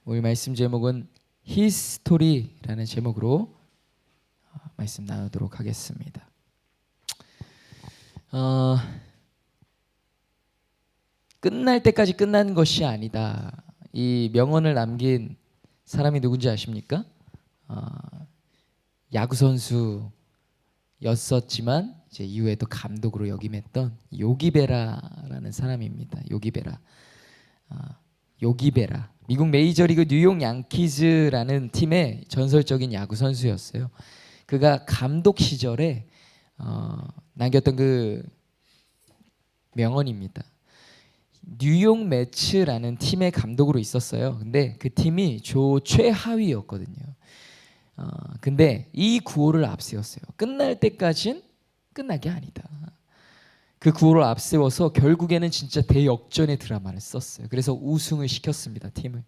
오늘 말씀 제목은 히스토리라는 제목으로 말씀 나누도록 하겠습니다. 끝날 때까지 끝난 것이 아니다. 이 명언을 남긴 사람이 누군지 아십니까? 야구 선수였었지만 이제 이후에 또 감독으로 역임했던 요기베라라는 사람입니다. 요기베라. 미국 메이저리그 뉴욕 양키즈라는 팀의 전설적인 야구 선수였어요. 그가 감독 시절에 남겼던 그 명언입니다. 뉴욕 매츠라는 팀의 감독으로 있었어요. 근데 그 팀이 조 최하위였거든요. 근데 이 구호를 앞세웠어요. 끝날 때까진 끝난 게 아니다. 그 구호를 앞세워서 결국에는 진짜 대역전의 드라마를 썼어요. 그래서 우승을 시켰습니다, 팀을.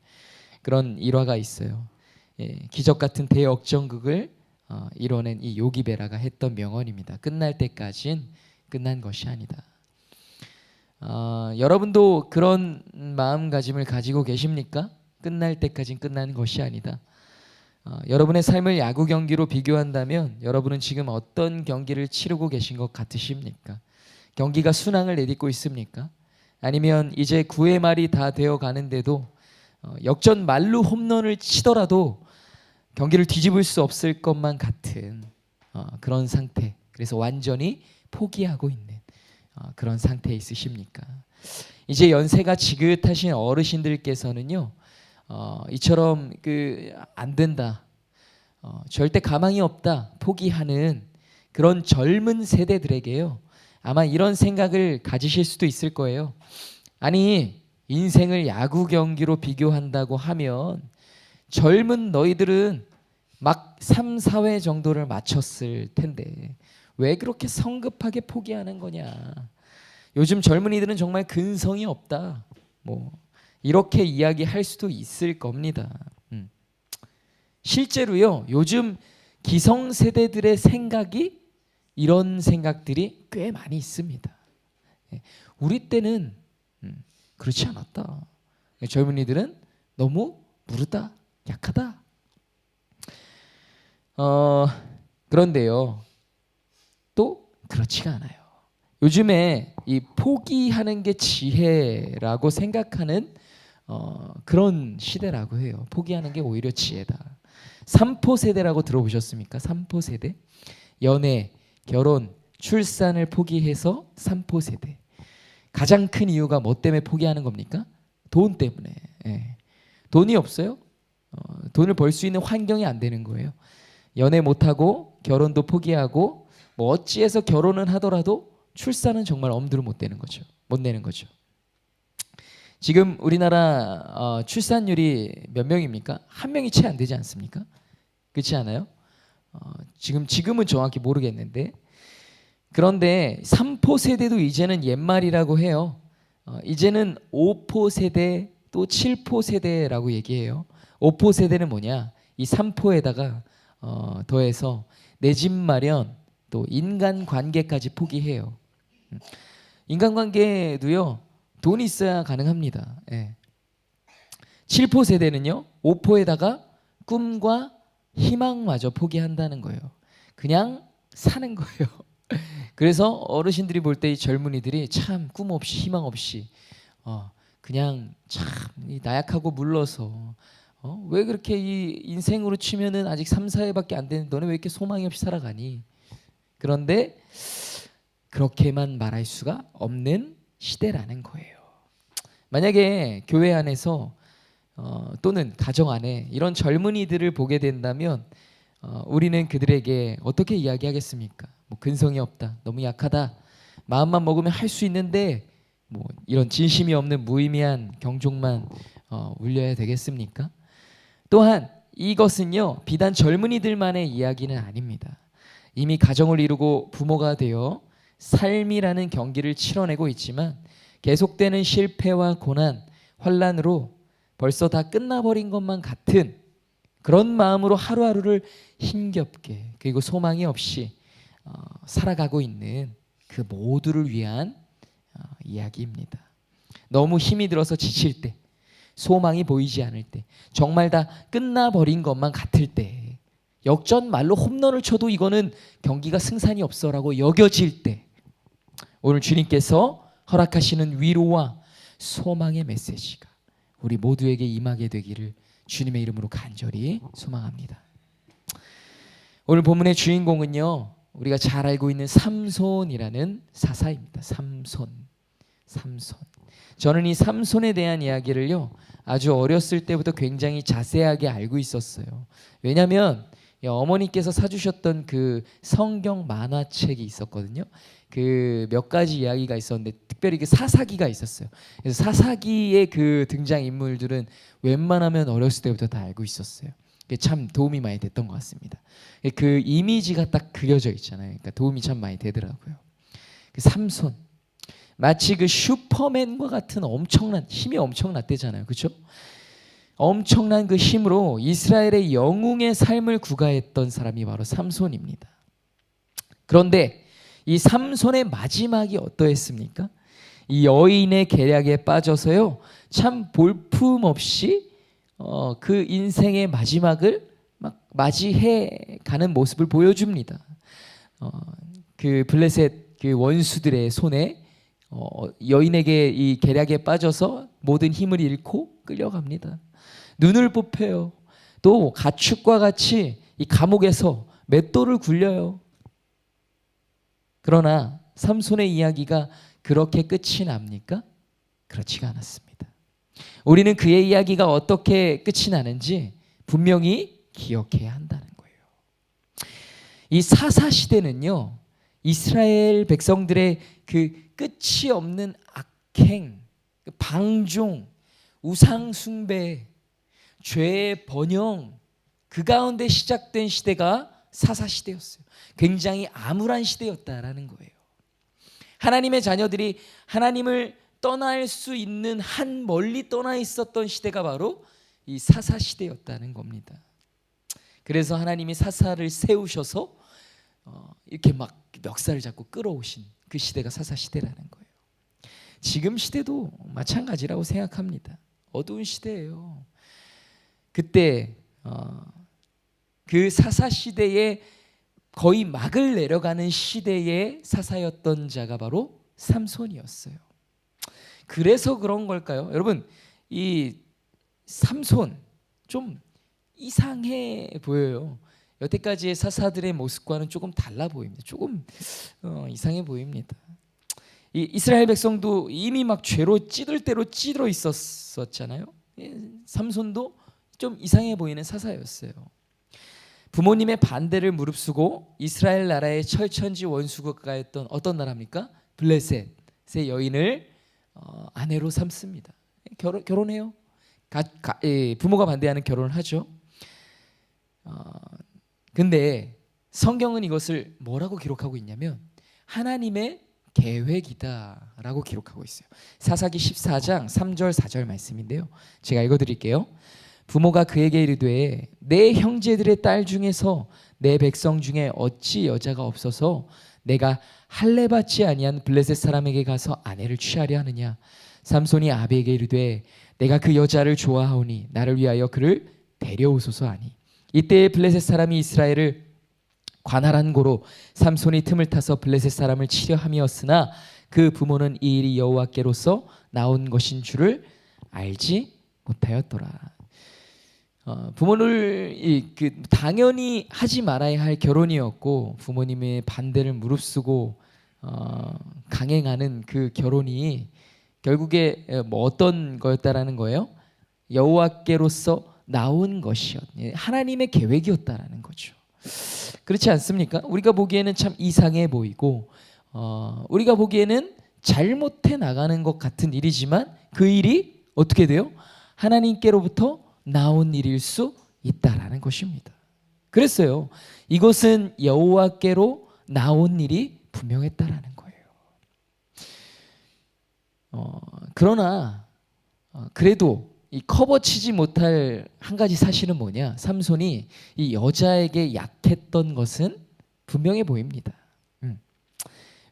그런 일화가 있어요. 기적 같은 대역전극을 이뤄낸 이 요기베라가 했던 명언입니다. 끝날 때까진 끝난 것이 아니다. 여러분도 그런 마음가짐을 가지고 계십니까? 끝날 때까진 끝난 것이 아니다. 여러분의 삶을 야구 경기로 비교한다면 여러분은 지금 어떤 경기를 치르고 계신 것 같으십니까? 경기가 순항을 내딛고 있습니까? 아니면 이제 9회 말이 다 되어 가는데도 역전 만루 홈런을 치더라도 경기를 뒤집을 수 없을 것만 같은 그런 상태. 그래서 완전히 포기하고 있는 그런 상태에 있으십니까? 이제 연세가 지긋하신 어르신들께서는요, 이처럼 안 된다, 절대 가망이 없다, 포기하는 그런 젊은 세대들에게요, 아마 이런 생각을 가지실 수도 있을 거예요. 아니, 인생을 야구 경기로 비교한다고 하면 젊은 너희들은 막 3, 4회 정도를 마쳤을 텐데 왜 그렇게 성급하게 포기하는 거냐. 요즘 젊은이들은 정말 근성이 없다. 이렇게 이야기할 수도 있을 겁니다. 실제로요, 요즘 기성세대들의 생각이 이런 생각들이 꽤 많이 있습니다. 우리 때는 그렇지 않았다. 젊은이들은 너무 무르다, 약하다. 그런데요, 또 그렇지가 않아요. 요즘에 이 포기하는 게 지혜라고 생각하는 그런 시대라고 해요. 포기하는 게 오히려 지혜다. 3포 세대라고 들어보셨습니까? 3포 세대. 연애, 결혼, 출산을 포기해서 3포 세대. 가장 큰 이유가 뭐 때문에 포기하는 겁니까? 돈 때문에. 돈이 없어요? 돈을 벌 수 있는 환경이 안 되는 거예요. 연애 못하고 결혼도 포기하고 어찌해서 결혼은 하더라도 출산은 정말 엄두를 못 내는 거죠. 지금 우리나라 출산율이 몇 명입니까? 한 명이 채 안 되지 않습니까? 그렇지 않아요? 지금은 정확히 모르겠는데, 그런데 3포 세대도 이제는 옛말이라고 해요. 이제는 5포 세대, 또 7포 세대라고 얘기해요. 5포 세대는 뭐냐? 이 3포에다가 더해서 내 집 마련, 또 인간관계까지 포기해요. 인간관계도요, 돈이 있어야 가능합니다. 7포 세대는요, 5포에다가 꿈과 희망마저 포기한다는 거예요. 그냥 사는 거예요. 그래서 어르신들이 볼 때 이 젊은이들이 참 꿈 없이 희망 없이 그냥 참 나약하고 물러서 왜 그렇게 이 인생으로 치면은 아직 3, 4회밖에 안 되는 너네 왜 이렇게 소망이 없이 살아가니? 그런데 그렇게만 말할 수가 없는 시대라는 거예요. 만약에 교회 안에서 또는 가정 안에 이런 젊은이들을 보게 된다면 우리는 그들에게 어떻게 이야기하겠습니까? 근성이 없다, 너무 약하다, 마음만 먹으면 할 수 있는데 이런 진심이 없는 무의미한 경종만 울려야 되겠습니까? 또한 이것은요, 비단 젊은이들만의 이야기는 아닙니다. 이미 가정을 이루고 부모가 되어 삶이라는 경기를 치러내고 있지만 계속되는 실패와 고난, 환난으로 벌써 다 끝나버린 것만 같은 그런 마음으로 하루하루를 힘겹게, 그리고 소망이 없이 살아가고 있는 그 모두를 위한 이야기입니다. 너무 힘이 들어서 지칠 때, 소망이 보이지 않을 때, 정말 다 끝나버린 것만 같을 때, 역전 말로 홈런을 쳐도 이거는 경기가 승산이 없어라고 여겨질 때, 오늘 주님께서 허락하시는 위로와 소망의 메시지가 우리 모두에게 임하게 되기를 주님의 이름으로 간절히 소망합니다. 오늘 본문의 주인공은요, 우리가 잘 알고 있는 삼손이라는 사사입니다. 삼손. 저는 이 삼손에 대한 이야기를요, 아주 어렸을 때부터 굉장히 자세하게 알고 있었어요. 왜냐하면 어머니께서 사주셨던 그 성경 만화책이 있었거든요. 그 몇 가지 이야기가 있었는데 특별히 그 사사기가 있었어요. 그래서 사사기의 그 등장 인물들은 웬만하면 어렸을 때부터 다 알고 있었어요. 참 도움이 많이 됐던 것 같습니다. 그 이미지가 딱 그려져 있잖아요. 그러니까 도움이 참 많이 되더라고요. 그 삼손, 마치 그 슈퍼맨과 같은 엄청난 힘이 엄청났대잖아요. 그렇죠? 엄청난 그 힘으로 이스라엘의 영웅의 삶을 구가했던 사람이 바로 삼손입니다. 그런데 이 삼손의 마지막이 어떠했습니까? 이 여인의 계략에 빠져서요, 참 볼품없이 그 인생의 마지막을 막 맞이해 가는 모습을 보여줍니다. 그 블레셋 그 원수들의 손에 여인에게 이 계략에 빠져서 모든 힘을 잃고 끌려갑니다. 눈을 뽑혀요. 또 가축과 같이 이 감옥에서 맷돌을 굴려요. 그러나 삼손의 이야기가 그렇게 끝이 납니까? 그렇지가 않았습니다. 우리는 그의 이야기가 어떻게 끝이 나는지 분명히 기억해야 한다는 거예요. 이 사사 시대는요, 이스라엘 백성들의 그 끝이 없는 악행, 방종, 우상 숭배, 죄의 번영, 그 가운데 시작된 시대가 사사 시대였어요. 굉장히 암울한 시대였다라는 거예요. 하나님의 자녀들이 하나님을 떠날 수 있는 한 멀리 떠나 있었던 시대가 바로 이 사사 시대였다는 겁니다. 그래서 하나님이 사사를 세우셔서 이렇게 막 멱살을 잡고 끌어오신 그 시대가 사사 시대라는 거예요. 지금 시대도 마찬가지라고 생각합니다. 어두운 시대예요. 그때 그 사사 시대에 거의 막을 내려가는 시대의 사사였던 자가 바로 삼손이었어요. 그래서 그런 걸까요? 여러분, 이 삼손 좀 이상해 보여요. 여태까지의 사사들의 모습과는 조금 달라 보입니다. 조금 이상해 보입니다. 이 이스라엘 백성도 이미 막 죄로 찌들 대로 찌들어 있었잖아요. 삼손도 좀 이상해 보이는 사사였어요. 부모님의 반대를 무릅쓰고 이스라엘 나라의 철천지 원수국가였던 어떤 나라입니까? 블레셋의 여인을 아내로 삼습니다. 결혼해요. 부모가 반대하는 결혼을 하죠. 근데 성경은 이것을 뭐라고 기록하고 있냐면 하나님의 계획이다라고 기록하고 있어요. 사사기 14장 3절 4절 말씀인데요. 제가 읽어드릴게요. 부모가 그에게 이르되 내 형제들의 딸 중에서 내 백성 중에 어찌 여자가 없어서 내가 할례 받지 아니한 블레셋 사람에게 가서 아내를 취하려 하느냐. 삼손이 아비에게 이르되 내가 그 여자를 좋아하오니 나를 위하여 그를 데려오소서 하니 이때에 블레셋 사람이 이스라엘을 관할한 고로 삼손이 틈을 타서 블레셋 사람을 치려 함이었으나 그 부모는 이 일이 여호와께로서 나온 것인 줄을 알지 못하였더라. 부모를 당연히 하지 말아야 할 결혼이었고 부모님의 반대를 무릅쓰고 강행하는 그 결혼이 결국에 뭐 어떤 거였다라는 거예요? 여호와께로서 나온 것이었, 하나님의 계획이었다라는 거죠. 그렇지 않습니까? 우리가 보기에는 참 이상해 보이고 우리가 보기에는 잘못해 나가는 것 같은 일이지만 그 일이 어떻게 돼요? 하나님께로부터 나온 일일 수 있다라는 것입니다. 그랬어요. 이것은 여호와께로 나온 일이 분명했다라는 거예요. 그러나 그래도 이 커버치지 못할 한 가지 사실은 뭐냐? 삼손이 이 여자에게 약했던 것은 분명해 보입니다.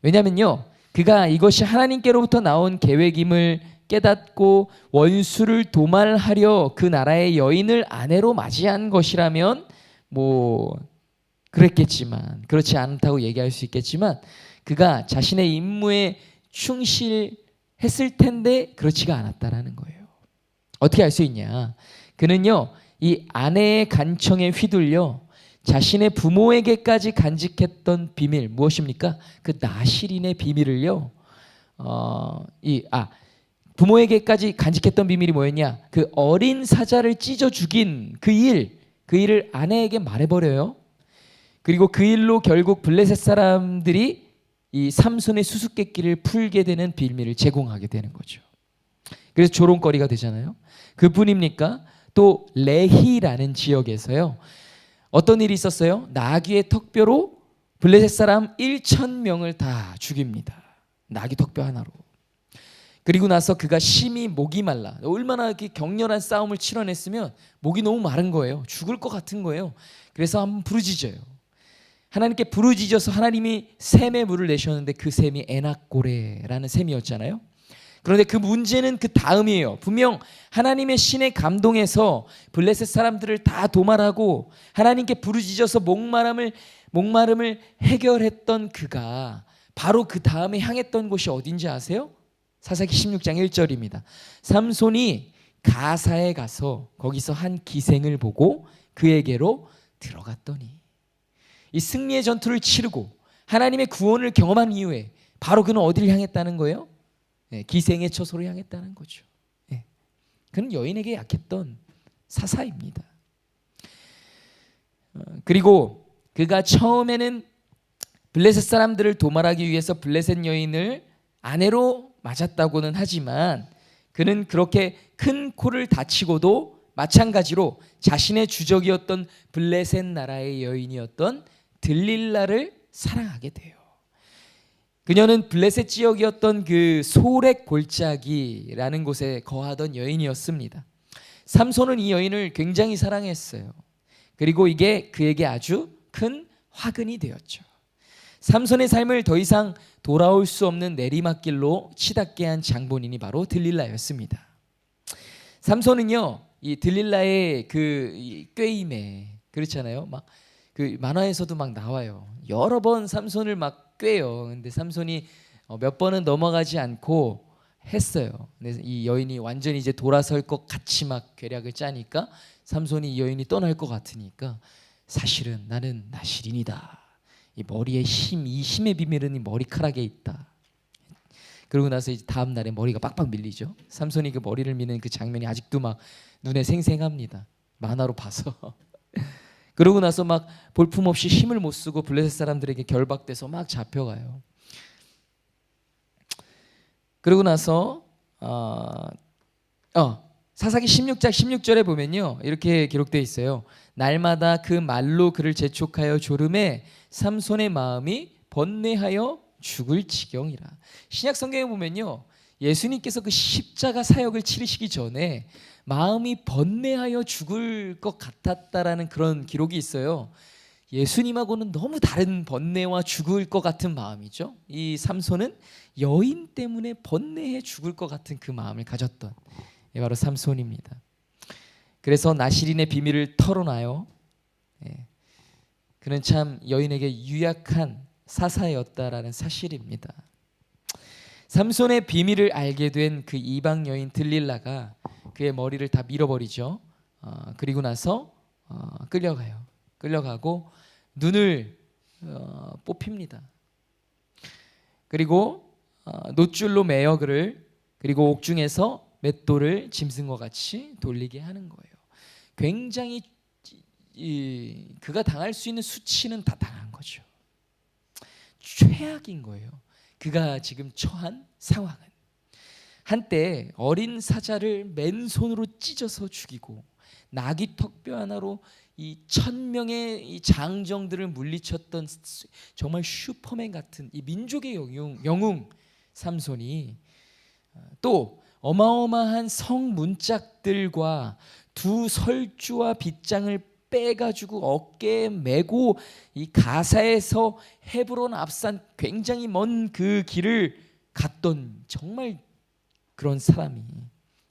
왜냐면요, 그가 이것이 하나님께로부터 나온 계획임을 깨닫고 원수를 도말하려 그 나라의 여인을 아내로 맞이한 것이라면 뭐 그랬겠지만, 그렇지 않다고 얘기할 수 있겠지만, 그가 자신의 임무에 충실했을 텐데 그렇지가 않았다라는 거예요. 어떻게 알 수 있냐? 그는요, 이 아내의 간청에 휘둘려 자신의 부모에게까지 간직했던 비밀, 무엇입니까? 그 나실인의 비밀을요, 부모에게까지 간직했던 비밀이 뭐였냐? 그 어린 사자를 찢어 죽인 그 일을 아내에게 말해버려요. 그리고 그 일로 결국 블레셋 사람들이 이 삼손의 수수께끼를 풀게 되는 비밀을 제공하게 되는 거죠. 그래서 조롱거리가 되잖아요. 그뿐입니까? 또 레히라는 지역에서요, 어떤 일이 있었어요? 나귀의 턱뼈로 블레셋 사람 1,000명을 다 죽입니다. 나귀 턱뼈 하나로. 그리고 나서 그가 심히 목이 말라, 얼마나 이렇게 격렬한 싸움을 치러냈으면 목이 너무 마른 거예요. 죽을 것 같은 거예요. 그래서 한번 부르짖어요. 하나님께 부르짖어서 하나님이 샘의 물을 내셨는데 그 샘이 에낙고레라는 샘이었잖아요. 그런데 그 문제는 그 다음이에요. 분명 하나님의 신에 감동해서 블레셋 사람들을 다 도말하고 하나님께 부르짖어서 목마름을 해결했던 그가 바로 그 다음에 향했던 곳이 어딘지 아세요? 사사기 16장 1절입니다. 삼손이 가사에 가서 거기서 한 기생을 보고 그에게로 들어갔더니, 이 승리의 전투를 치르고 하나님의 구원을 경험한 이후에 바로 그는 어디를 향했다는 거예요? 기생의 처소로 향했다는 거죠. 그는 여인에게 약했던 사사입니다. 그리고 그가 처음에는 블레셋 사람들을 도말하기 위해서 블레셋 여인을 아내로 맞았다고는 하지만, 그는 그렇게 큰 코를 다치고도 마찬가지로 자신의 주적이었던 블레셋 나라의 여인이었던 들릴라를 사랑하게 돼요. 그녀는 블레셋 지역이었던 그 소렉 골짜기라는 곳에 거하던 여인이었습니다. 삼손은 이 여인을 굉장히 사랑했어요. 그리고 이게 그에게 아주 큰 화근이 되었죠. 삼손의 삶을 더 이상 돌아올 수 없는 내리막길로 치닫게 한 장본인이 바로 들릴라였습니다. 삼손은요, 이 들릴라의 그 꾀임에, 그렇잖아요. 막 그 만화에서도 막 나와요. 여러 번 삼손을 막 꾀요. 근데 삼손이 몇 번은 넘어가지 않고 했어요. 근데 이 여인이 완전히 이제 돌아설 것 같이 막 계략을 짜니까 삼손이 이 여인이 떠날 것 같으니까, 사실은 나는 나실인이다. 이 머리의 힘, 이 힘의 비밀은 이 머리카락에 있다. 그러고 나서 이제 다음 날에 머리가 빡빡 밀리죠. 삼손이 그 머리를 미는 그 장면이 아직도 막 눈에 생생합니다. 만화로 봐서. 그러고 나서 막 볼품없이 힘을 못 쓰고 블레셋 사람들에게 결박돼서 막 잡혀가요. 그러고 나서 사사기 16장 16절에 보면요, 이렇게 기록되어 있어요. 날마다 그 말로 그를 재촉하여 조름에 삼손의 마음이 번뇌하여 죽을 지경이라. 신약 성경에 보면요, 예수님께서 그 십자가 사역을 치르시기 전에 마음이 번뇌하여 죽을 것 같았다라는 그런 기록이 있어요. 예수님하고는 너무 다른 번뇌와 죽을 것 같은 마음이죠. 이 삼손은 여인 때문에 번뇌해 죽을 것 같은 그 마음을 가졌던 바로 삼손입니다. 그래서 나실인의 비밀을 털어놔요. 그는 참 여인에게 유약한 사사였다라는 사실입니다. 삼손의 비밀을 알게 된 그 이방 여인 들릴라가 그의 머리를 다 밀어버리죠. 그리고 나서 끌려가고 눈을 뽑힙니다. 그리고 놋줄로 매어 그리고 옥중에서 맷돌을 짐승과 같이 돌리게 하는 거예요. 굉장히 그가 당할 수 있는 수치는 다 당한 거죠. 최악인 거예요. 그가 지금 처한 상황은 한때 어린 사자를 맨손으로 찢어서 죽이고 나귀 턱뼈 하나로 이 1,000명의 이 장정들을 물리쳤던 정말 슈퍼맨 같은 이 민족의 영웅 삼손이 또 어마어마한 성문짝들과 두 설주와 빗장을 빼가지고 어깨에 메고 이 가사에서 헤브론 앞산 굉장히 먼 그 길을 갔던 정말 그런 사람이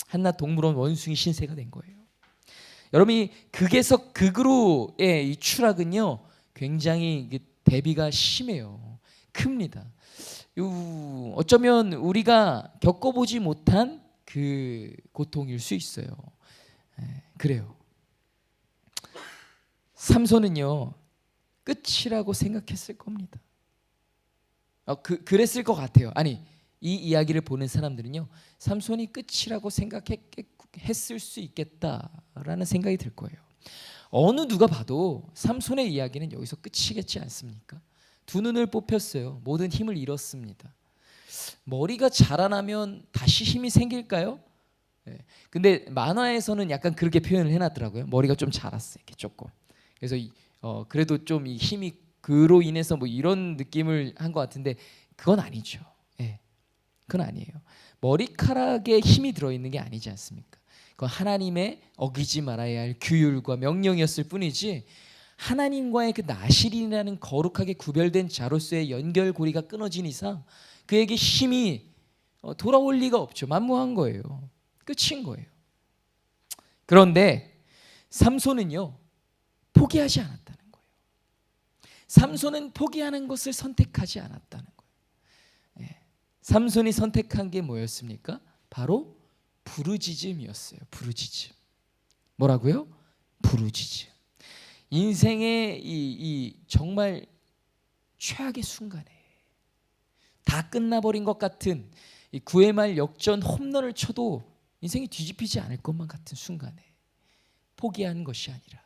한낱 동물원 원숭이 신세가 된 거예요. 여러분이 극에서 극으로의 이 추락은요 굉장히 대비가 심해요. 큽니다. 어쩌면 우리가 겪어보지 못한 그 고통일 수 있어요. 그래요. 삼손은요 끝이라고 생각했을 겁니다. 그랬을 것 같아요. 아니, 이 이야기를 보는 사람들은요 삼손이 끝이라고 생각했을 수 있겠다라는 생각이 들 거예요. 어느 누가 봐도 삼손의 이야기는 여기서 끝이겠지 않습니까? 두 눈을 뽑혔어요. 모든 힘을 잃었습니다. 머리가 자라나면 다시 힘이 생길까요? 근데 만화에서는 약간 그렇게 표현을 해놨더라고요. 머리가 좀 자랐어요. 이렇게 조금. 그래서 그래도 좀 이 힘이 그로 인해서 뭐 이런 느낌을 한 것 같은데 그건 아니죠. 그건 아니에요. 머리카락에 힘이 들어있는 게 아니지 않습니까? 그건 하나님의 어기지 말아야 할 규율과 명령이었을 뿐이지 하나님과의 그 나실이라는 거룩하게 구별된 자로서의 연결고리가 끊어진 이상 그에게 힘이 돌아올 리가 없죠. 만무한 거예요. 끝인 거예요. 그런데 삼손은요 포기하지 않았다는 거예요. 삼손은 포기하는 것을 선택하지 않았다는 거예요. 삼손이 선택한 게 뭐였습니까? 바로 부르짖음이었어요. 부르짖음. 뭐라고요? 부르짖음. 인생의 이 정말 최악의 순간에 다 끝나버린 것 같은 이 9회 말 역전 홈런을 쳐도 인생이 뒤집히지 않을 것만 같은 순간에 포기한 것이 아니라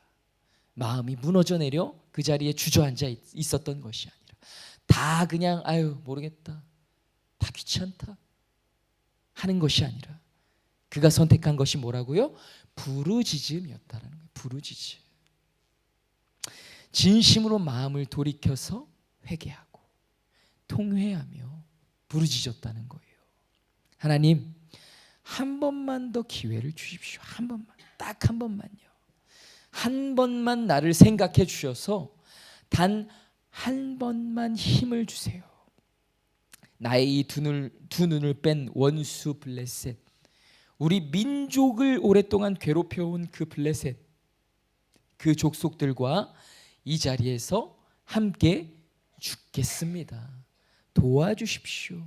마음이 무너져 내려 그 자리에 주저앉아 있었던 것이 아니라 다 그냥 아유 모르겠다, 다 귀찮다 하는 것이 아니라 그가 선택한 것이 뭐라고요? 부르짖음이었다는 거예요. 부르짖음. 진심으로 마음을 돌이켜서 회개하고 통회하며 부르짖었다는 거예요. 하나님, 한 번만 더 기회를 주십시오. 한 번만, 딱 한 번만요. 한 번만 나를 생각해 주셔서 단 한 번만 힘을 주세요. 나의 이 두 눈을 뺀 원수 블레셋, 우리 민족을 오랫동안 괴롭혀온 그 블레셋, 그 족속들과 이 자리에서 함께 죽겠습니다. 도와주십시오.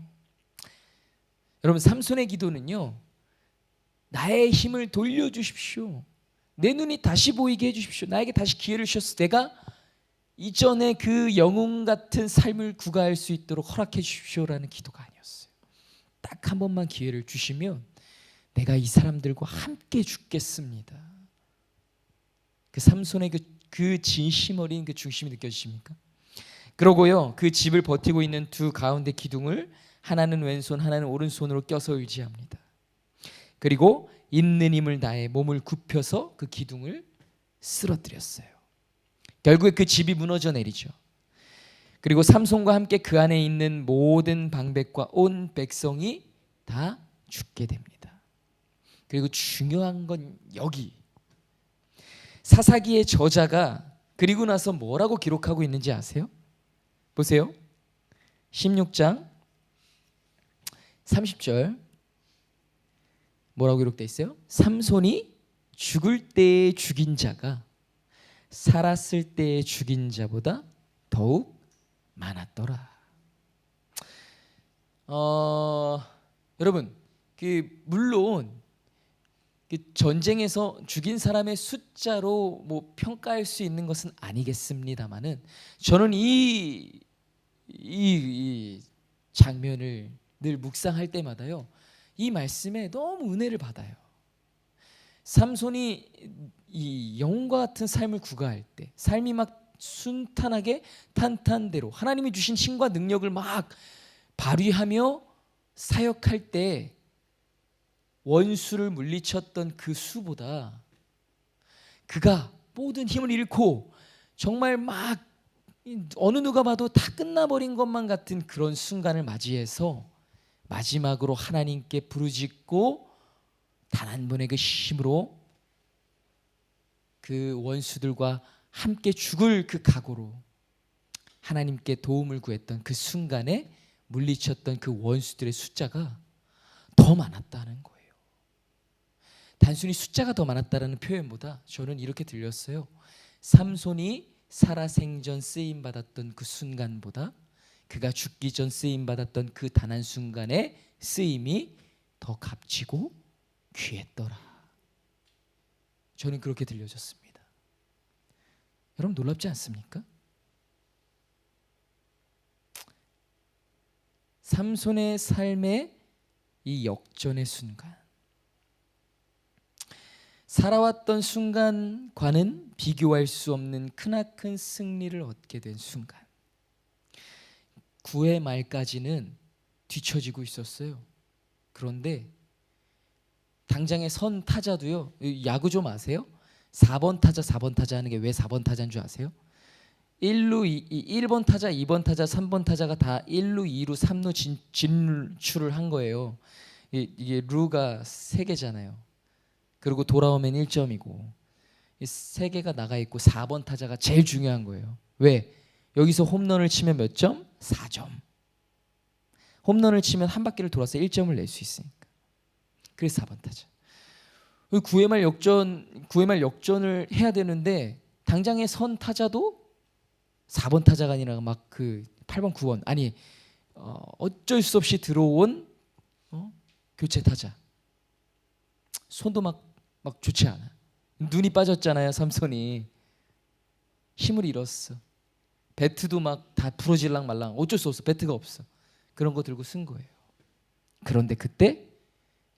여러분, 삼손의 기도는요, 나의 힘을 돌려주십시오. 내 눈이 다시 보이게 해주십시오. 나에게 다시 기회를 주셔서 내가 이전에 그 영웅 같은 삶을 구가할 수 있도록 허락해 주십시오라는 기도가 아니었어요. 딱 한 번만 기회를 주시면 내가 이 사람들과 함께 죽겠습니다. 그 삼손의 그 진심 어린 그 중심이 느껴지십니까? 그러고요, 그 집을 버티고 있는 두 가운데 기둥을 하나는 왼손 하나는 오른손으로 껴서 의지합니다. 그리고 있는 힘을 다해 몸을 굽혀서 그 기둥을 쓰러뜨렸어요. 결국에 그 집이 무너져 내리죠. 그리고 삼손과 함께 그 안에 있는 모든 방백과 온 백성이 다 죽게 됩니다. 그리고 중요한 건 여기 사사기의 저자가 그리고 나서 뭐라고 기록하고 있는지 아세요? 보세요. 16장 30절 뭐라고 기록되어 있어요? 삼손이 죽을 때에 죽인 자가 살았을 때에 죽인 자보다 더욱 많았더라. 여러분, 물론 전쟁에서 죽인 사람의 숫자로 뭐 평가할 수 있는 것은 아니겠습니다만은 저는 이 장면을 늘 묵상할 때마다요, 이 말씀에 너무 은혜를 받아요. 삼손이 이 영웅과 같은 삶을 구가할 때, 삶이 막 순탄하게 탄탄대로 하나님이 주신 힘과 능력을 막 발휘하며 사역할 때 원수를 물리쳤던 그 수보다 그가 모든 힘을 잃고 정말 막 어느 누가 봐도 다 끝나버린 것만 같은 그런 순간을 맞이해서 마지막으로 하나님께 부르짖고 단 한 번의 그 힘으로 그 원수들과 함께 죽을 그 각오로 하나님께 도움을 구했던 그 순간에 물리쳤던 그 원수들의 숫자가 더 많았다는 거예요. 단순히 숫자가 더 많았다는 표현보다 저는 이렇게 들렸어요. 삼손이 살아생전 쓰임 받았던 그 순간보다 그가 죽기 전 쓰임 받았던 그 단 한 순간의 쓰임이 더 값지고 귀했더라. 저는 그렇게 들려졌습니다. 여러분 놀랍지 않습니까? 삼손의 삶의 이 역전의 순간, 살아왔던 순간과는 비교할 수 없는 크나큰 승리를 얻게 된 순간, 9회 말까지는 뒤처지고 있었어요. 그런데 당장의 선 타자도요, 야구 좀 아세요? 4번 타자 하는 게 왜 4번 타자인 줄 아세요? 1번 타자, 2번 타자, 3번 타자가 다 1루, 2루, 3루 진출을 한 거예요. 이게 루가 3개잖아요. 그리고 돌아오면 1점이고 3개가 나가 있고 4번 타자가 제일 중요한 거예요. 왜? 여기서 홈런을 치면 몇 점? 4점. 홈런을 치면 한 바퀴를 돌아서 1점을 낼 수 있으니까. 그래서 4번 타자. 9회 말 역전을 해야 되는데 당장의 선 타자도 4번 타자가 아니라 막 그 8번, 9번 아니 어쩔 수 없이 들어온 교체 타자. 손도 막 좋지 않아. 눈이 빠졌잖아요. 삼손이 힘을 잃었어. 배트도 막 다 부러질랑 말랑. 어쩔 수 없어. 배트가 없어. 그런 거 들고 쓴 거예요. 그런데 그때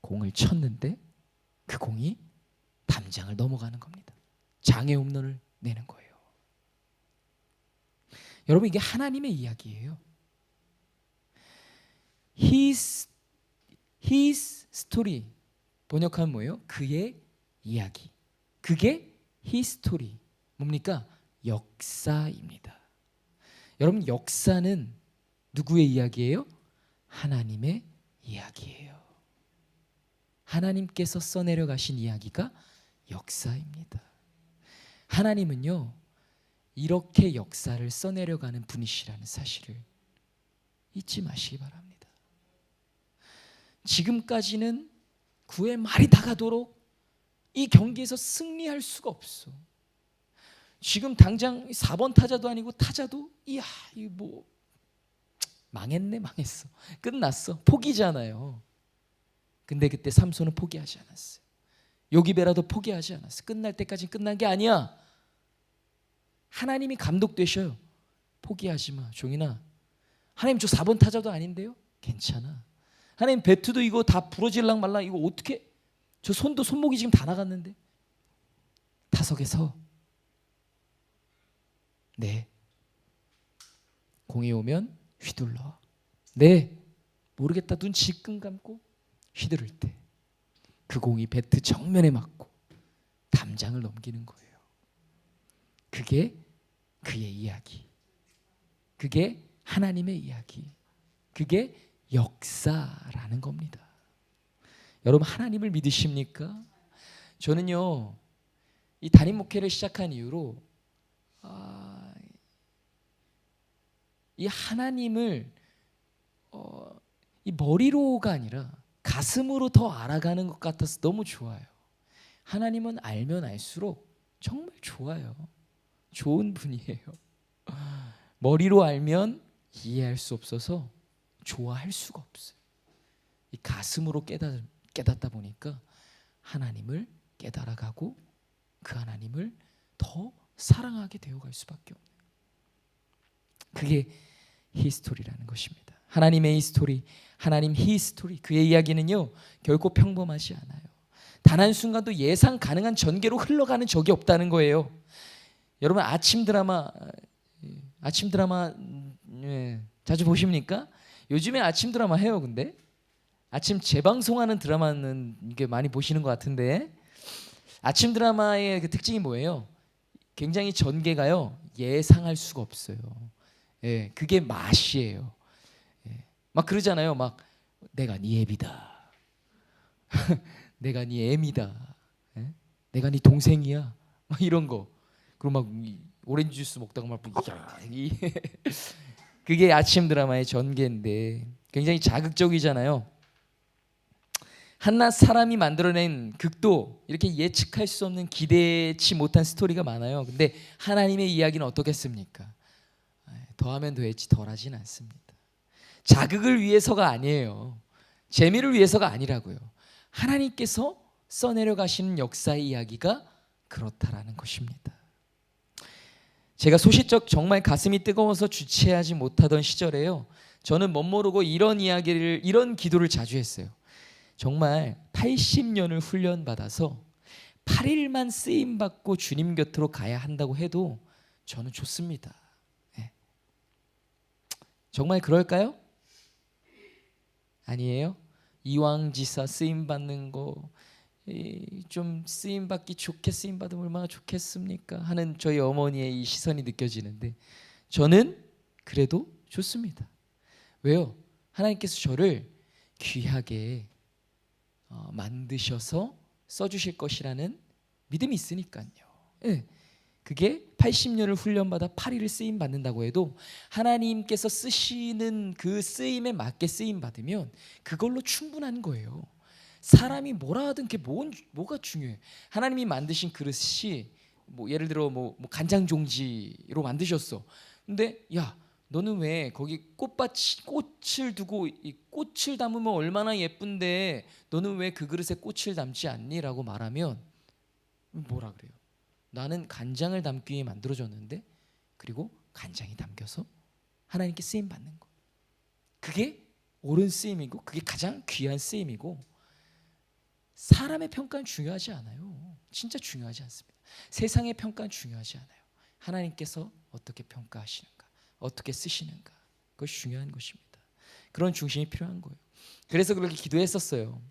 공을 쳤는데 그 공이 담장을 넘어가는 겁니다. 장애 홈런을 내는 거예요. 여러분 이게 하나님의 이야기예요. His story 번역하면 뭐예요? 그의 이야기. 그게 His story. 뭡니까? 역사입니다. 여러분 역사는 누구의 이야기예요? 하나님의 이야기예요. 하나님께서 써내려 가신 이야기가 역사입니다. 하나님은요 이렇게 역사를 써내려가는 분이시라는 사실을 잊지 마시기 바랍니다. 지금까지는 9회 말이 다가도록 이 경기에서 승리할 수가 없어. 지금 당장 4번 타자도 아니고 타자도 이야 이 뭐 망했네 망했어 끝났어 포기잖아요. 근데 그때 삼손은 포기하지 않았어요. 요기베라도 포기하지 않았어. 끝날 때까지 끝난 게 아니야. 하나님이 감독되셔요. 포기하지 마 종인아. 하나님 저 4번 타자도 아닌데요? 괜찮아. 하나님 배트도 이거 다 부러질랑 말랑 이거 어떻게 저 손목이 지금 다 나갔는데 타석에 서 네 공이 오면 휘둘러 네 모르겠다 눈 질끈 감고 휘두를 때 그 공이 배트 정면에 맞고 담장을 넘기는 거예요. 그게 그의 이야기. 그게 하나님의 이야기. 그게 역사라는 겁니다. 여러분 하나님을 믿으십니까? 저는요 이 담임 목회를 시작한 이후로 이 하나님을 이 머리로가 아니라 가슴으로 더 알아가는 것 같아서 너무 좋아요. 하나님은 알면 알수록 정말 좋아요. 좋은 분이에요. 머리로 알면 이해할 수 없어서 좋아할 수가 없어요. 이 가슴으로 깨닫다 보니까 하나님을 깨달아가고 그 하나님을 더 사랑하게 되어갈 수밖에 없네요. 그게 히스토리라는 것입니다. 하나님의 히스토리, 하나님 히스토리. 그의 이야기는요 결코 평범하지 않아요. 단 한순간도 예상 가능한 전개로 흘러가는 적이 없다는 거예요. 여러분 아침 드라마 자주 보십니까? 요즘에 아침 드라마 해요. 근데 아침 재방송하는 드라마는 이게 많이 보시는 것 같은데 아침 드라마의 그 특징이 뭐예요? 굉장히 전개가요 예상할 수가 없어요. 예, 그게 맛이에요. 예, 막 그러잖아요. 막 내가 네 애비다. 내가 네 애미다. 예? 내가 네 동생이야. 막 이런 거. 그리고 막 오렌지 주스 먹다가 막 그게 아침 드라마의 전개인데 굉장히 자극적이잖아요. 한낱 사람이 만들어낸 극도 이렇게 예측할 수 없는 기대치 못한 스토리가 많아요. 근데 하나님의 이야기는 어떻겠습니까? 더하면 더했지 덜하진 않습니다. 자극을 위해서가 아니에요. 재미를 위해서가 아니라고요. 하나님께서 써내려 가시는 역사의 이야기가 그렇다라는 것입니다. 제가 소시적 정말 가슴이 뜨거워서 주체하지 못하던 시절에요, 저는 멋모르고 이런 기도를 자주 했어요. 정말 80년을 훈련받아서 8일만 쓰임받고 주님 곁으로 가야 한다고 해도 저는 좋습니다. 네. 정말 그럴까요? 아니에요? 이왕지사 쓰임받는 거 좀 쓰임받기 좋게 쓰임받으면 얼마나 좋겠습니까? 하는 저희 어머니의 이 시선이 느껴지는데 저는 그래도 좋습니다. 왜요? 하나님께서 저를 귀하게 만드셔서 써주실 것이라는 믿음이 있으니까요. 네. 그게 80년을 훈련받아 8일을 쓰임 받는다고 해도 하나님께서 쓰시는 그 쓰임에 맞게 쓰임 받으면 그걸로 충분한 거예요. 사람이 뭐라 하든 그게 뭐가 중요해. 하나님이 만드신 그릇이 뭐 예를 들어 뭐 간장 종지로 만드셨어. 근데 야, 너는 왜 거기 꽃을 두고 이 꽃을 담으면 얼마나 예쁜데 너는 왜 그 그릇에 꽃을 담지 않니? 라고 말하면 뭐라 그래요? 나는 간장을 담기 위해 만들어졌는데, 그리고 간장이 담겨서 하나님께 쓰임 받는 거. 그게 옳은 쓰임이고 그게 가장 귀한 쓰임이고, 사람의 평가는 중요하지 않아요. 진짜 중요하지 않습니다. 세상의 평가는 중요하지 않아요. 하나님께서 어떻게 평가하시는가, 어떻게 쓰시는가, 그것이 중요한 것입니다. 그런 중심이 필요한 거예요. 그래서 그렇게 기도했었어요.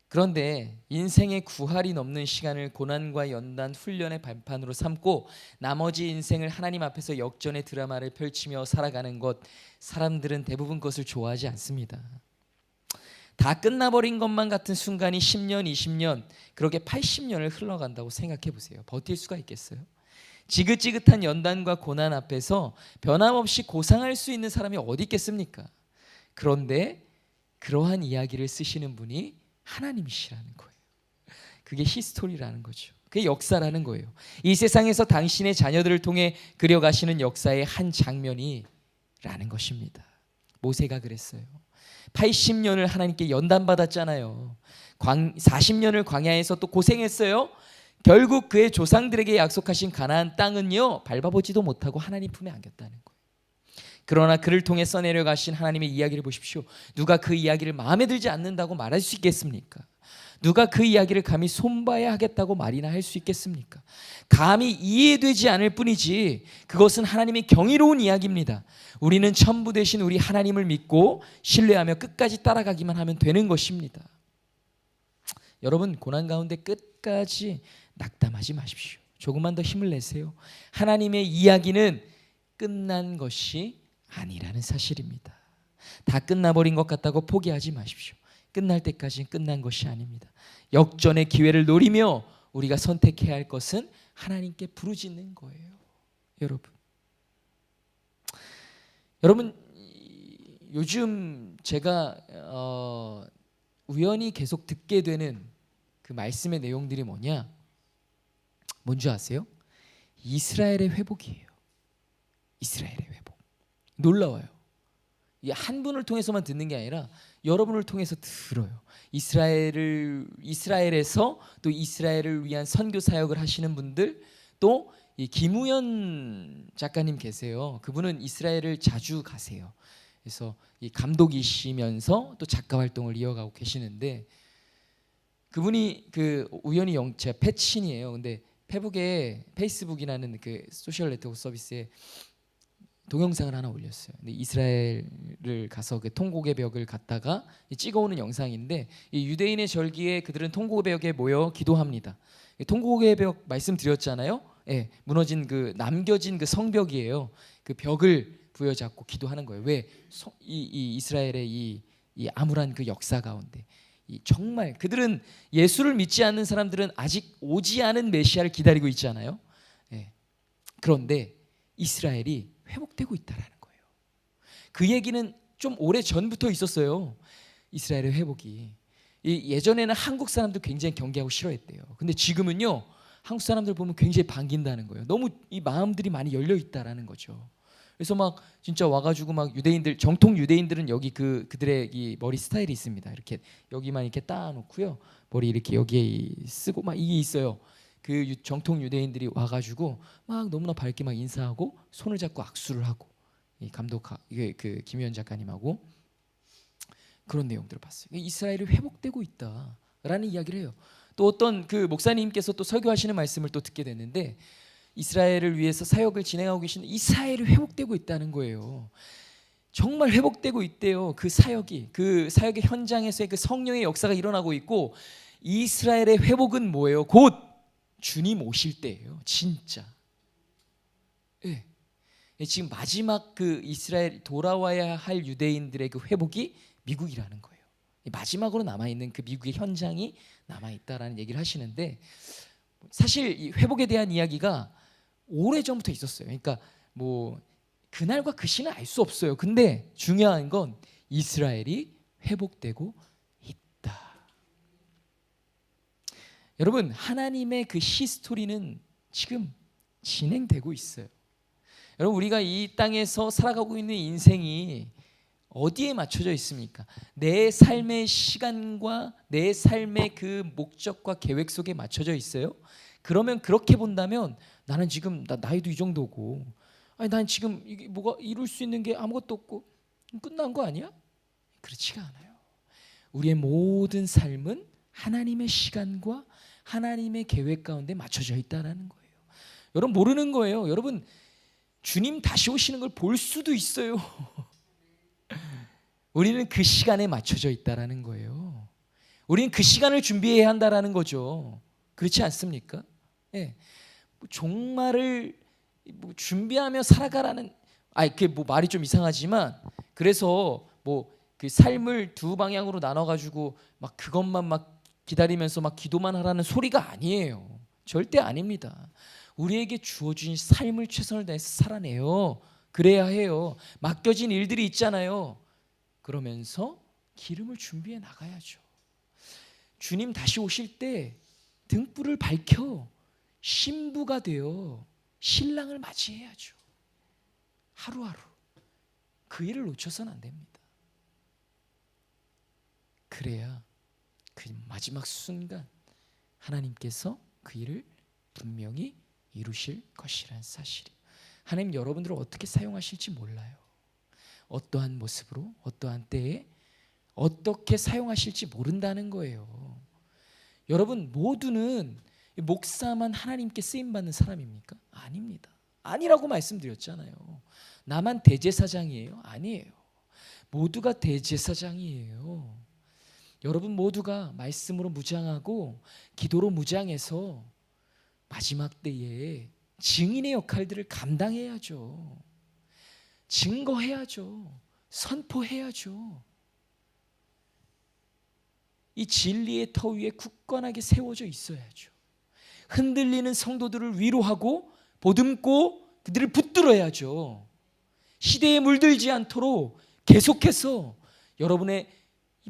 그런데 인생의 구할이 넘는 시간을 고난과 연단, 훈련의 발판으로 삼고 나머지 인생을 하나님 앞에서 역전의 드라마를 펼치며 살아가는 것, 사람들은 대부분 그것을 좋아하지 않습니다. 다 끝나버린 것만 같은 순간이 10년, 20년, 그렇게 80년을 흘러간다고 생각해 보세요. 버틸 수가 있겠어요? 지긋지긋한 연단과 고난 앞에서 변함없이 고상할 수 있는 사람이 어디 있겠습니까? 그런데 그러한 이야기를 쓰시는 분이 하나님이시라는 거예요. 그게 히스토리라는 거죠. 그게 역사라는 거예요. 이 세상에서 당신의 자녀들을 통해 그려가시는 역사의 한 장면이라는 것입니다. 모세가 그랬어요. 80년을 하나님께 연단받았잖아요. 40년을 광야에서 또 고생했어요. 결국 그의 조상들에게 약속하신 가나안 땅은요, 밟아보지도 못하고 하나님 품에 안겼다는 거예요. 그러나 그를 통해 써내려 가신 하나님의 이야기를 보십시오. 누가 그 이야기를 마음에 들지 않는다고 말할 수 있겠습니까? 누가 그 이야기를 감히 손봐야 하겠다고 말이나 할 수 있겠습니까? 감히 이해되지 않을 뿐이지 그것은 하나님의 경이로운 이야기입니다. 우리는 천부 되신 우리 하나님을 믿고 신뢰하며 끝까지 따라가기만 하면 되는 것입니다. 여러분, 고난 가운데 끝까지 낙담하지 마십시오. 조금만 더 힘을 내세요. 하나님의 이야기는 끝난 것이 아니라는 사실입니다. 다 끝나버린 것 같다고 포기하지 마십시오. 끝날 때까지는 끝난 것이 아닙니다. 역전의 기회를 노리며 우리가 선택해야 할 것은 하나님께 부르짖는 거예요. 여러분, 요즘 제가 우연히 계속 듣게 되는 그 말씀의 내용들이 뭔지 아세요? 이스라엘의 회복이에요. 이스라엘의 회복. 놀라워요. 이게 한 분을 통해서만 듣는 게 아니라 여러분을 통해서 들어요. 이스라엘에서 또 이스라엘을 위한 선교 사역을 하시는 분들, 또 이 김우연 작가님 계세요. 그분은 이스라엘을 자주 가세요. 그래서 이 감독이시면서 또 작가 활동을 이어가고 계시는데, 그분이 그 우연히 제 패친이에요. 근데 페이스북이라는 그 소셜 네트워크 서비스에 동영상을 하나 올렸어요. 근데 이스라엘을 가서 그 통곡의 벽을 갔다가 찍어오는 영상인데, 이 유대인의 절기에 그들은 통곡의 벽에 모여 기도합니다. 통곡의 벽 말씀드렸잖아요. 예, 무너진 그 남겨진 그 성벽이에요. 그 벽을 부여잡고 기도하는 거예요. 왜? 이 이스라엘의 이 암울한 그 역사 가운데 정말 그들은 예수를 믿지 않는 사람들은 아직 오지 않은 메시아를 기다리고 있잖아요. 예. 그런데 이스라엘이 회복되고 있다라는 거예요. 그 얘기는 좀 오래 전부터 있었어요. 이스라엘의 회복이. 예전에는 한국 사람들 굉장히 경계하고 싫어했대요. 근데 지금은요, 한국 사람들 보면 굉장히 반긴다는 거예요. 너무 이 마음들이 많이 열려 있다라는 거죠. 그래서 막 진짜 와가지고 막 유대인들, 정통 유대인들은 여기 그들의 이 머리 스타일이 있습니다. 이렇게 여기만 이렇게 따놓고요, 머리 이렇게 여기에 쓰고 막 이게 있어요. 그 정통 유대인들이 와가지고 막 너무나 밝게 막 인사하고 손을 잡고 악수를 하고, 이 감독 이게 그 김유현 작가님하고 그런 내용들을 봤어요. 이스라엘이 회복되고 있다라는 이야기를 해요. 또 어떤 그 목사님께서 또 설교하시는 말씀을 또 듣게 됐는데, 이스라엘을 위해서 사역을 진행하고 계신 이스라엘이 회복되고 있다는 거예요. 정말 회복되고 있대요. 그 사역의 현장에서의 그 성령의 역사가 일어나고 있고, 이스라엘의 회복은 뭐예요? 곧 주님 오실 때예요. 진짜. 네. 지금 마지막 그 이스라엘 돌아와야 할 유대인들의 그 회복이 미국이라는 거예요. 마지막으로 남아있는 그 미국의 현장이 남아있다라는 얘기를 하시는데, 사실 이 회복에 대한 이야기가 오래전부터 있었어요. 그러니까 뭐 그날과 그 시는 알 수 없어요. 근데 중요한 건 이스라엘이 회복되고 있다. 여러분, 하나님의 그 히스토리는 지금 진행되고 있어요. 여러분, 우리가 이 땅에서 살아가고 있는 인생이 어디에 맞춰져 있습니까? 내 삶의 시간과 내 삶의 그 목적과 계획 속에 맞춰져 있어요? 그러면 그렇게 본다면 나는 지금 나이도 이 정도고, 아니 난 지금 이게 뭐가 이룰 수 있는 게 아무것도 없고 끝난 거 아니야? 그렇지가 않아요. 우리의 모든 삶은 하나님의 시간과 하나님의 계획 가운데 맞춰져 있다는 거예요. 여러분 모르는 거예요. 여러분 주님 다시 오시는 걸 볼 수도 있어요. 우리는 그 시간에 맞춰져 있다라는 거예요. 우리는 그 시간을 준비해야 한다라는 거죠. 그렇지 않습니까? 예. 종말을 준비하며 살아가라는, 그게 뭐 말이 좀 이상하지만, 그래서 뭐 그 삶을 두 방향으로 나눠 가지고 막 그것만 막 기다리면서 막 기도만 하라는 소리가 아니에요. 절대 아닙니다. 우리에게 주어진 삶을 최선을 다해서 살아내요. 그래야 해요. 맡겨진 일들이 있잖아요. 그러면서 기름을 준비해 나가야죠. 주님 다시 오실 때 등불을 밝혀 신부가 되어 신랑을 맞이해야죠. 하루하루 그 일을 놓쳐서는 안 됩니다. 그래야 그 마지막 순간 하나님께서 그 일을 분명히 이루실 것이라는 사실이에요. 하나님 여러분들을 어떻게 사용하실지 몰라요. 어떠한 모습으로 어떠한 때에 어떻게 사용하실지 모른다는 거예요. 여러분 모두는 목사만 하나님께 쓰임받는 사람입니까? 아닙니다. 아니라고 말씀드렸잖아요. 나만 대제사장이에요? 아니에요. 모두가 대제사장이에요. 여러분 모두가 말씀으로 무장하고 기도로 무장해서 마지막 때에 증인의 역할들을 감당해야죠. 증거해야죠. 선포해야죠. 이 진리의 터 위에 굳건하게 세워져 있어야죠. 흔들리는 성도들을 위로하고 보듬고 그들을 붙들어야죠. 시대에 물들지 않도록 계속해서 여러분의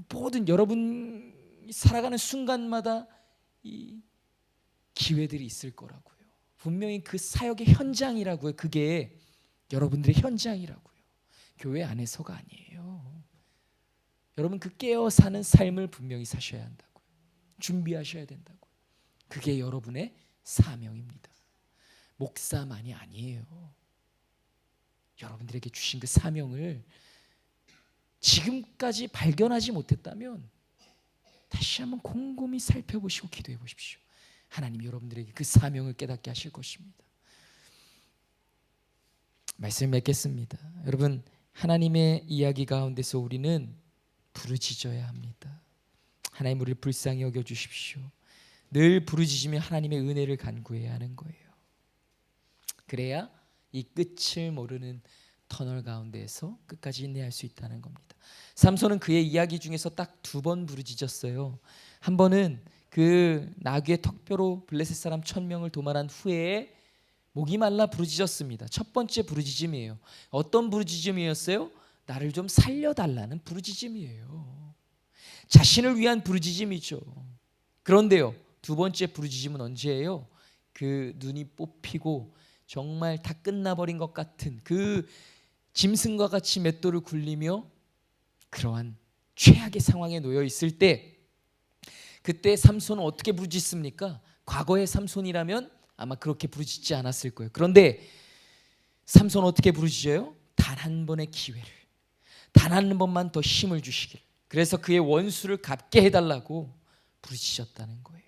모든 여러분 살아가는 순간마다 이 기회들이 있을 거라고요. 분명히 그 사역의 현장이라고요. 그게 여러분들의 현장이라고요. 교회 안에서가 아니에요. 여러분 그 깨어 사는 삶을 분명히 사셔야 한다고요. 준비하셔야 된다고요. 그게 여러분의 사명입니다. 목사만이 아니에요. 여러분들에게 주신 그 사명을 지금까지 발견하지 못했다면 다시 한번 곰곰이 살펴보시고 기도해 보십시오. 하나님이 여러분들에게 그 사명을 깨닫게 하실 것입니다. 말씀 맺겠습니다. 여러분 하나님의 이야기 가운데서 우리는 부르짖어야 합니다. 하나님 우리를 불쌍히 여겨주십시오. 늘 부르짖으며 하나님의 은혜를 간구해야 하는 거예요. 그래야 이 끝을 모르는 터널 가운데에서 끝까지 인내할 수 있다는 겁니다. 삼손은 그의 이야기 중에서 딱 2번 부르짖었어요. 한 번은 그 나귀의 턱뼈로 블레셋 사람 1000명을 도말한 후에 목이 말라 부르짖었습니다. 첫 번째 부르짖음이에요. 어떤 부르짖음이었어요? 나를 좀 살려달라는 부르짖음이에요. 자신을 위한 부르짖음이죠. 그런데요, 두 번째 부르짖음은 언제예요? 그 눈이 뽑히고 정말 다 끝나버린 것 같은 그 짐승과 같이 맷돌을 굴리며 그러한 최악의 상황에 놓여 있을 때, 그때 삼손은 어떻게 부르짖습니까? 과거의 삼손이라면 아마 그렇게 부르짖지 않았을 거예요. 그런데 삼손은 어떻게 부르짖어요? 단 한 번의 기회를, 단 한 번만 더 힘을 주시길, 그래서 그의 원수를 갚게 해달라고 부르짖었다는 거예요.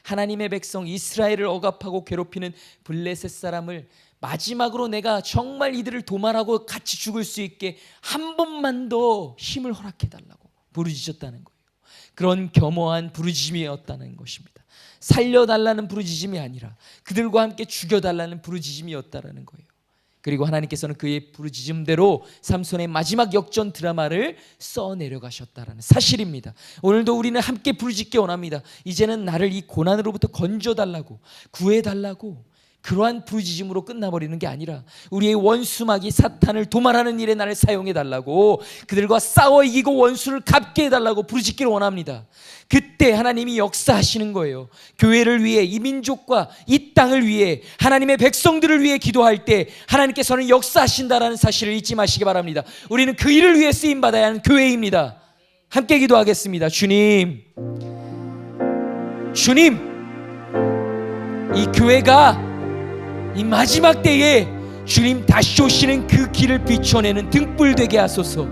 하나님의 백성 이스라엘을 억압하고 괴롭히는 블레셋 사람을 마지막으로 내가 정말 이들을 도말하고 같이 죽을 수 있게 한 번만 더 힘을 허락해달라고 부르짖었다는 거예요. 그런 겸허한 부르짖음이었다는 것입니다. 살려달라는 부르짖음이 아니라 그들과 함께 죽여달라는 부르짖음이었다는 거예요. 그리고 하나님께서는 그의 부르짖음대로 삼손의 마지막 역전 드라마를 써내려가셨다는 사실입니다. 오늘도 우리는 함께 부르짖기 원합니다. 이제는 나를 이 고난으로부터 건져달라고, 구해달라고. 그러한 부르짖음으로 끝나버리는 게 아니라 우리의 원수마귀 사탄을 도말하는 일에 나를 사용해달라고, 그들과 싸워 이기고 원수를 갚게 해달라고 부르짖기를 원합니다. 그때 하나님이 역사하시는 거예요. 교회를 위해, 이 민족과 이 땅을 위해, 하나님의 백성들을 위해 기도할 때 하나님께서는 역사하신다라는 사실을 잊지 마시기 바랍니다. 우리는 그 일을 위해 쓰임받아야 하는 교회입니다. 함께 기도하겠습니다. 주님, 이 교회가 이 마지막 때에 주님 다시 오시는 그 길을 비춰내는 등불 되게 하소서.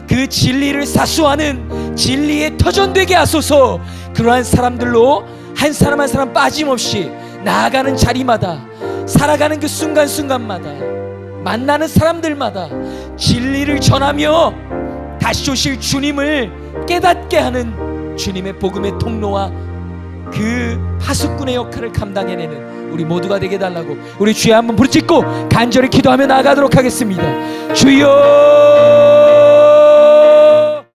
그 진리를 사수하는 진리의 터전되게 하소서. 그러한 사람들로 한 사람 한 사람 빠짐없이 나아가는 자리마다, 살아가는 그 순간순간마다, 만나는 사람들마다 진리를 전하며 다시 오실 주님을 깨닫게 하는 주님의 복음의 통로와 그 파수꾼의 역할을 감당해내는 우리 모두가 되게 해달라고 우리 주여 한번 부르짖고 간절히 기도하며 나아가도록 하겠습니다. 주여,